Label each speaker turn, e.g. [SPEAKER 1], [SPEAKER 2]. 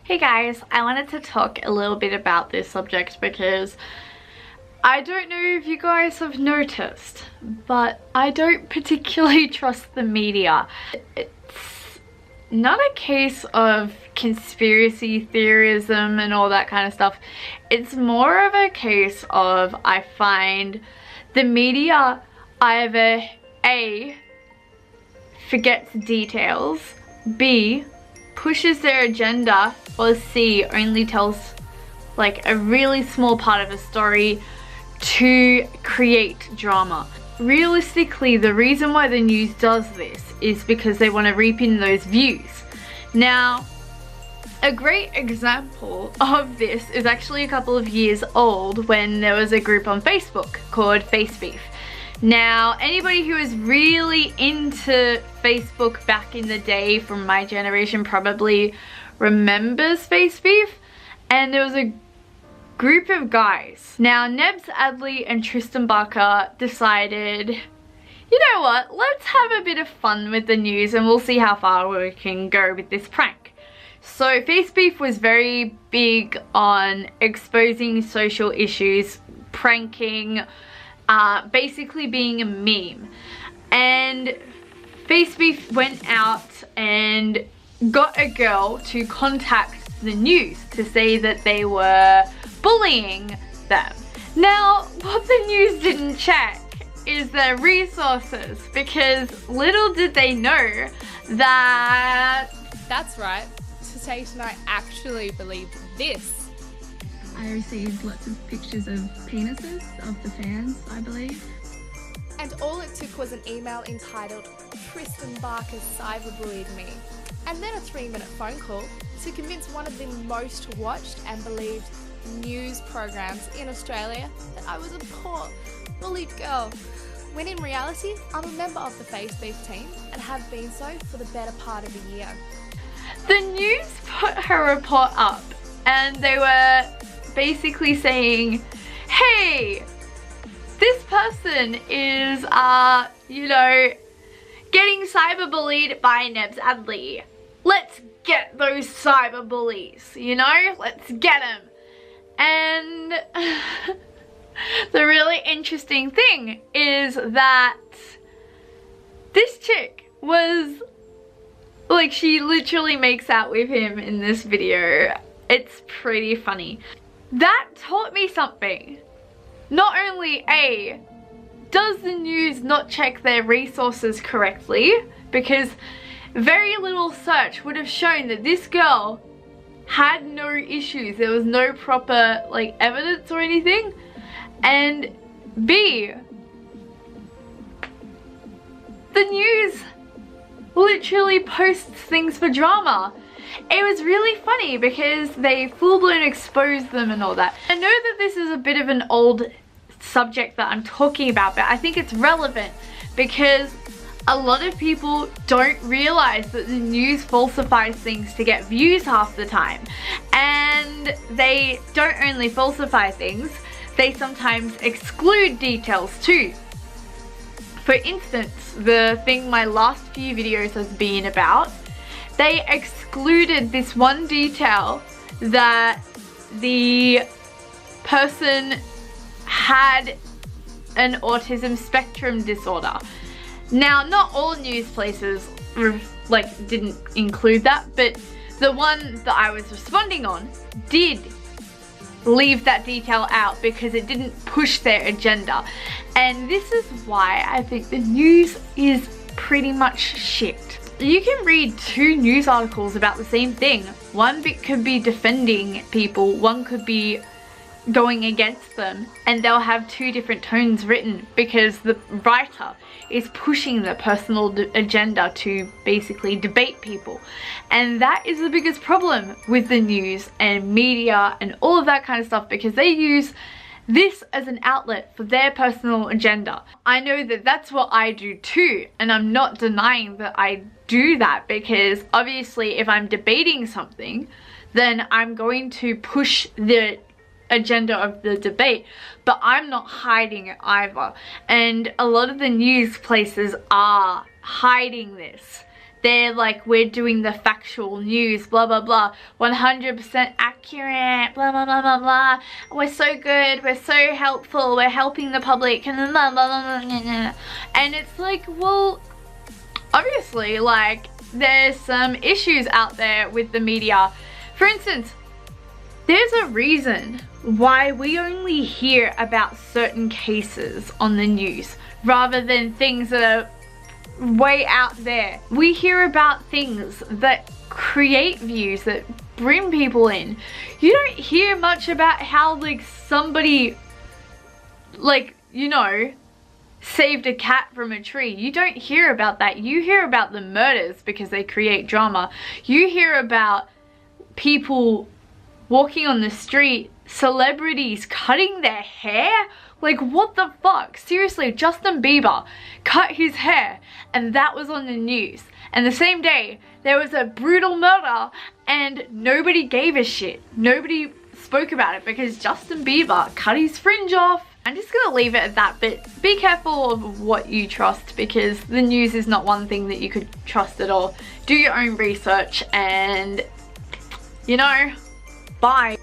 [SPEAKER 1] Hey guys, I wanted to talk a little bit about this subject because I don't know if you guys have noticed, but I don't particularly trust the media. It's not a case of conspiracy theorism and all that kind of stuff. It's more of a case of I find the media either A, forgets details, B, pushes their agenda, or C, only tells like a really small part of a story to create drama. Realistically, the reason why the news does this is because they want to reap in those views. Now, a great example of this is actually a couple of years old when there was a group on Facebook called Face Beef. Now, anybody who is really into Facebook back in the day from my generation probably remembers Face Beef, and there was a group of guys. Now, Nebs Adley and Tristan Barker decided, you know what, let's have a bit of fun with the news and we'll see how far we can go with this prank. So Face Beef was very big on exposing social issues, pranking, basically being a meme. And Face Beef went out and got a girl to contact the news to say that they were bullying them. Now, what the news didn't check is their resources, because little did they know that...
[SPEAKER 2] That's right. Tate and I actually believe this.
[SPEAKER 3] I received lots of pictures of penises of the fans, I believe.
[SPEAKER 2] And all it took was an email entitled Tristan Barker cyberbullied me, and then a 3-minute phone call to convince one of the most watched and believed news programs in Australia that I was a poor, bullied girl, when in reality I'm a member of the Face Beef team and have been so for the better part of a year.
[SPEAKER 1] The news put her report up and they were basically saying, hey, this person is, you know, getting cyberbullied by Nebs Adley. Let's get those cyberbullies, you know? Let's get them. And the really interesting thing is that this chick was, like, she literally makes out with him in this video. It's pretty funny. That taught me something. Not only A, does the news not check their resources correctly? Because very little search would have shown that this girl had no issues. There was no proper, like, evidence or anything. And B, the news literally posts things for drama. It was really funny because they full-blown exposed them and all that. I know that this is a bit of an old subject that I'm talking about, but I think it's relevant because a lot of people don't realize that the news falsifies things to get views half the time. And they don't only falsify things, they sometimes exclude details too. For instance, the thing my last few videos has been about, they excluded this one detail that the person had an autism spectrum disorder. Now, not all news places didn't include that, but the one that I was responding on did leave that detail out because it didn't push their agenda. And this is why I think the news is pretty much shit. You can read 2 news articles about the same thing. One bit could be defending people, one could be going against them, and they'll have 2 different tones written because the writer is pushing their personal agenda to basically debate people. And that is the biggest problem with the news and media and all of that kind of stuff, because they use this as an outlet for their personal agenda. I know that that's what I do too, and I'm not denying that I do that, because obviously if I'm debating something, then I'm going to push the agenda of the debate, but I'm not hiding it either. And a lot of the news places are hiding this. they're like, we're doing the factual news, blah blah blah, 100% accurate, blah blah blah blah blah, we're so good, we're so helpful, we're helping the public, and blah blah blah blah blah. And it's like, well, obviously, like, there's some issues out there with the media. For instance, there's a reason why we only hear about certain cases on the news rather than things that are way out there. We hear about things that create views, that bring people in. You don't hear much about how, like, somebody, like, you know, saved a cat from a tree. You don't hear about that. You hear about the murders because they create drama. You hear about people walking on the street, celebrities cutting their hair. Like, what the fuck? Seriously, Justin Bieber cut his hair and that was on the news. And the same day, there was a brutal murder and nobody gave a shit. Nobody spoke about it because Justin Bieber cut his fringe off. I'm just gonna leave it at that, but be careful of what you trust because the news is not one thing that you could trust at all. Do your own research and, you know, bye.